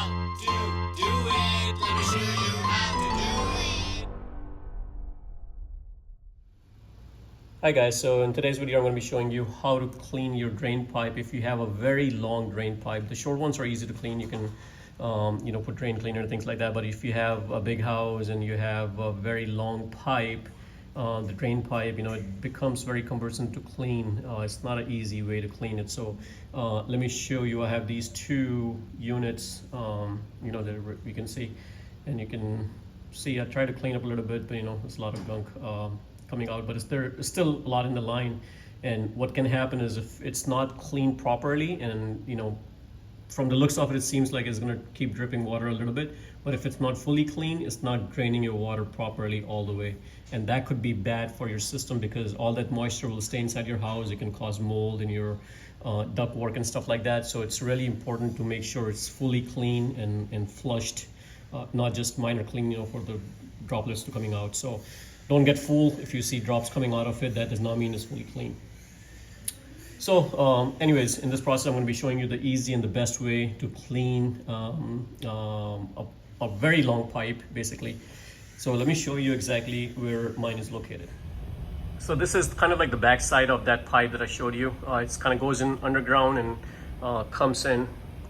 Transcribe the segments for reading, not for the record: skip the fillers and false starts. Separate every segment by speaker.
Speaker 1: how to do it. Let me show you how to do it.
Speaker 2: Hi guys, so in today's video I'm going to be showing you how to clean your drain pipe if you have a very long drain pipe. The short ones are easy to clean. You can put drain cleaner and things like that, but if you have a big house and you have a very long pipe, the drain pipe, it becomes very cumbersome to clean. It's not an easy way to clean it. So let me show you. I have these two units, that you can see, and you can see I try to clean up a little bit, but there's a lot of gunk coming out, but there's still a lot in the line. And what can happen is if it's not cleaned properly, and from the looks of it, it seems like it's going to keep dripping water a little bit, but if it's not fully clean, it's not draining your water properly all the way, and that could be bad for your system because all that moisture will stay inside your house. It can cause mold in your duct work and stuff like that. So it's really important to make sure it's fully clean and flushed, not just minor clean, for the droplets to coming out. So don't get fooled if you see drops coming out of it. That does not mean it's fully clean. So anyways, in this process I'm going to be showing you the easy and the best way to clean a very long pipe basically. So let me show you exactly where mine is located. So this is kind of like the back side of that pipe that I showed you. It kind of goes in underground and comes in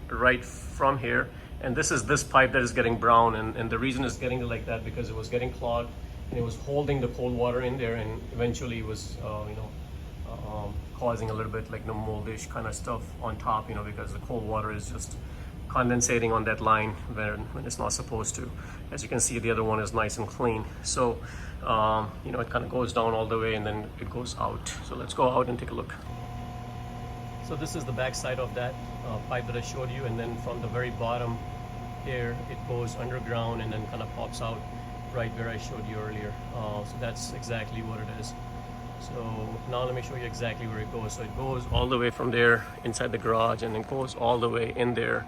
Speaker 2: right from here, and this pipe that is getting brown, and the reason it's getting like that because it was getting clogged and it was holding the cold water in there, and eventually was causing a little bit like moldish kind of stuff on top, because the cold water is just condensating on that line when it's not supposed to. As you can see, the other one is nice and clean. So it kind of goes down all the way and then it goes out. So let's go out and take a look. So this is the back side of that pipe that I showed you, and then from the very bottom here it goes underground and then kind of pops out right where I showed you earlier. So that's exactly what it is. So now let me show you exactly where it goes. So it goes all the way from there inside the garage, and then goes all the way in there,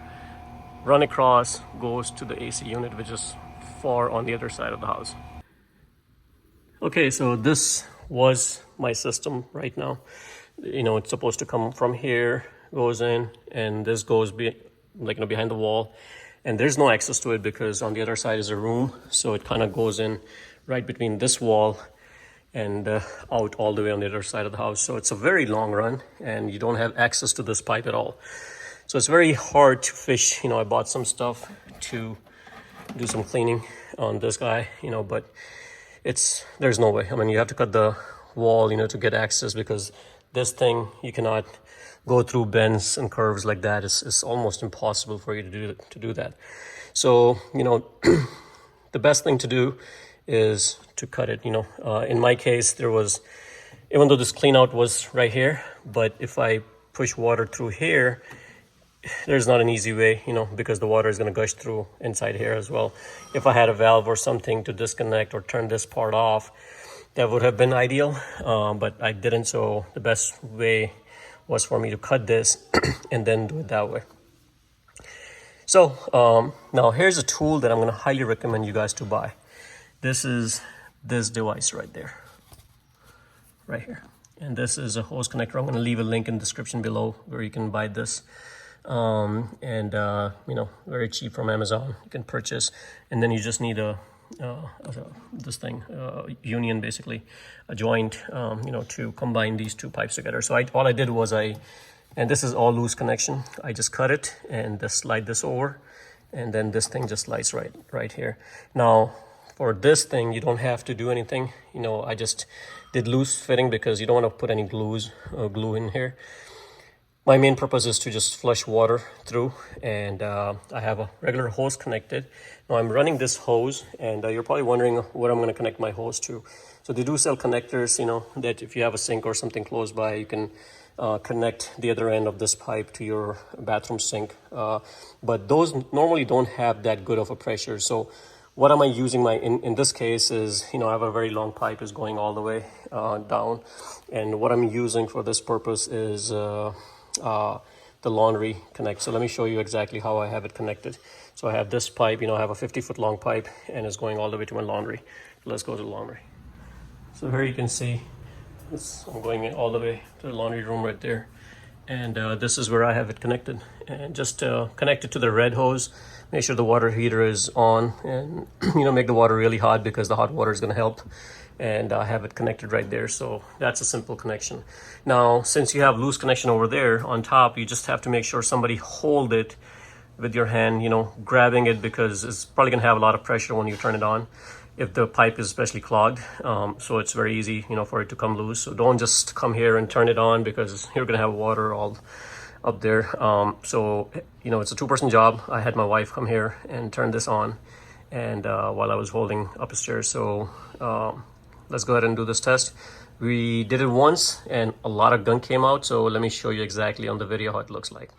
Speaker 2: run across, goes to the AC unit, which is far on the other side of the house. Okay, so this was my system right now. It's supposed to come from here, goes in, and this goes behind the wall, and there's no access to it because on the other side is a room. So it kind of goes in right between this wall and out all the way on the other side of the house. So it's a very long run and you don't have access to this pipe at all. So it's very hard to fish. I bought some stuff to do some cleaning on this guy, but there's no way. I mean, you have to cut the wall, to get access, because this thing, you cannot go through bends and curves like that. It's almost impossible for you to do that. So, the best thing to do is to cut it. In my case, even though this clean out was right here, but if I push water through here, there's not an easy way, because the water is going to gush through inside here as well. If I had a valve or something to disconnect or turn this part off, that would have been ideal, but I didn't. So the best way was for me to cut this and then do it that way. So now here's a tool that I'm going to highly recommend you guys to buy. This is this device right there, right here. And this is a hose connector. I'm going to leave a link in the description below where you can buy this. Very cheap from Amazon. You can purchase, and then you just need union, basically, a joint, to combine these two pipes together. So all I did was and this is all loose connection. I just cut it and just slide this over, and then this thing just slides right here. Now, for this thing, you don't have to do anything. I just did loose fitting because you don't want to put any glue in here. My main purpose is to just flush water through, and I have a regular hose connected. Now I'm running this hose, and you're probably wondering what I'm going to connect my hose to. So they do sell connectors, that if you have a sink or something close by, you can connect the other end of this pipe to your bathroom sink. But those normally don't have that good of a pressure. So what am I using in this case is, I have a very long pipe is going all the way down. And what I'm using for this purpose is the laundry connect. So let me show you exactly how I have it connected. So I have this pipe, I have a 50-foot long pipe, and it's going all the way to my laundry. Let's go to the laundry. So here you can see I'm going all the way to the laundry room right there. and this is where I have it connected, and just connect it to the red hose. Make sure the water heater is on, and make the water really hot, because the hot water is going to help. And I have it connected right there. So that's a simple connection. Now, since you have loose connection over there on top, you just have to make sure somebody hold it with your hand, grabbing it, because it's probably gonna have a lot of pressure when you turn it on, if the pipe is especially clogged. So it's very easy, for it to come loose. So don't just come here and turn it on, because you're gonna have water all up there. So it's a two-person job. I had my wife come here and turn this on, and while I was holding upstairs. So let's go ahead and do this test. We did it once and a lot of gunk came out, so let me show you exactly on the video how it looks like.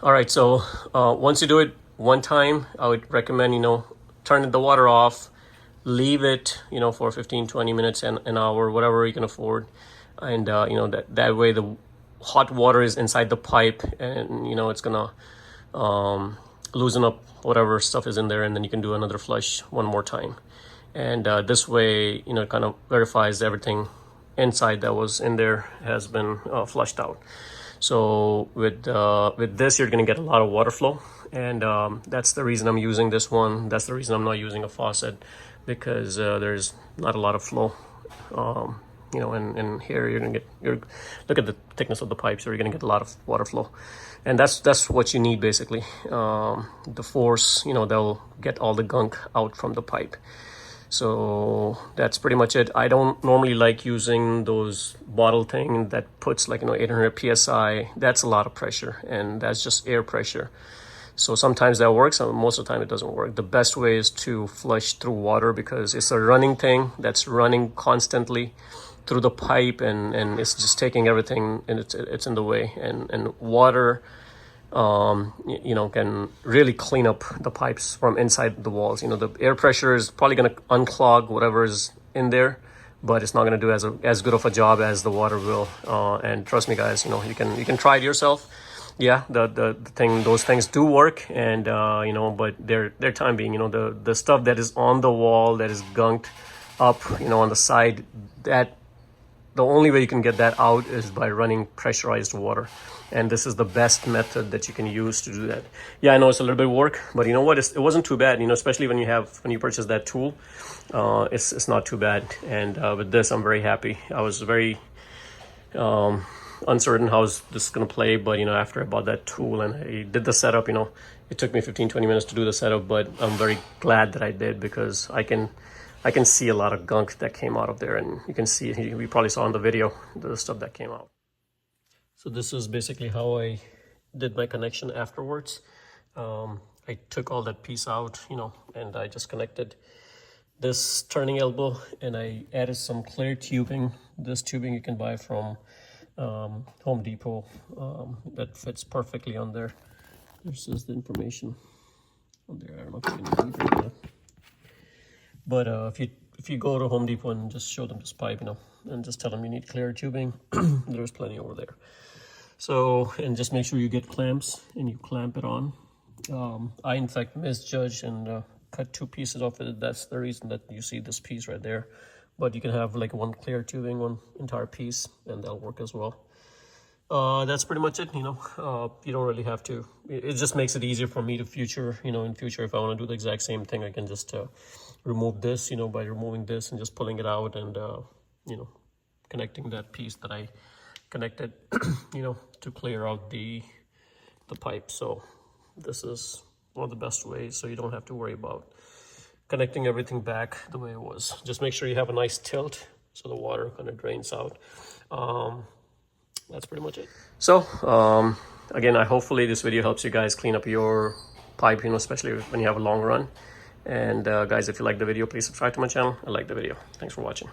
Speaker 2: All right, so once you do it one time, I would recommend, turn the water off, leave it, for 15-20 minutes, an hour, whatever you can afford. And, that way the hot water is inside the pipe, and, it's gonna loosen up whatever stuff is in there, and then you can do another flush one more time. And this way, it kind of verifies everything inside that was in there has been flushed out. So with this, you're going to get a lot of water flow, and that's the reason I'm using this one. That's the reason I'm not using a faucet, because there's not a lot of flow. And here you're going to get look at the thickness of the pipe, so you're going to get a lot of water flow, and that's what you need basically. The force, they'll get all the gunk out from the pipe. So that's pretty much it. I don't normally like using those bottle thing that puts 800 psi. That's a lot of pressure, and that's just air pressure. So sometimes that works, and most of the time it doesn't work. The best way is to flush through water, because it's a running thing that's running constantly through the pipe, and it's just taking everything, and it's in the way. And water can really clean up the pipes from inside the walls. The air pressure is probably going to unclog whatever is in there, but it's not going to do as good of a job as the water will. And trust me, guys, you can try it yourself. Yeah, those things do work, and but they're time being. The stuff that is on the wall that is gunked up, on the side, that the only way you can get that out is by running pressurized water. And this is the best method that you can use to do that. Yeah, I know it's a little bit of work, but you know what? It wasn't too bad. Especially when you purchase that tool, it's not too bad. And with this, I'm very happy. I was very uncertain how this is gonna play, but after I bought that tool and I did the setup, it took me 15-20 minutes to do the setup, but I'm very glad that I did, because I can see a lot of gunk that came out of there, and you can see, we probably saw in the video, the stuff that came out. So this is basically how I did my connection afterwards. I took all that piece out, and I just connected this turning elbow, and I added some clear tubing. This tubing you can buy from Home Depot, that fits perfectly on there. This is the information on there. I don't know if you can read it or not. But if you go to Home Depot and just show them this pipe, and just tell them you need clear tubing, there's plenty over there. So, and just make sure you get clamps and you clamp it on. I in fact misjudged and cut two pieces off it. That's the reason that you see this piece right there. But you can have one clear tubing, one entire piece, and that'll work as well. That's pretty much it. You don't really have to. It just makes it easier for me to future. In future, if I want to do the exact same thing, I can just remove this. By removing this and just pulling it out, and connecting that piece that I connected, to clear out the pipe. So this is one of the best ways, so you don't have to worry about connecting everything back the way it was. Just make sure you have a nice tilt so the water kind of drains out. That's pretty much it. So again, hopefully this video helps you guys clean up your pipe, you know, especially when you have a long run. And guys, if you like the video, please subscribe to my channel and like the video. Thanks for watching.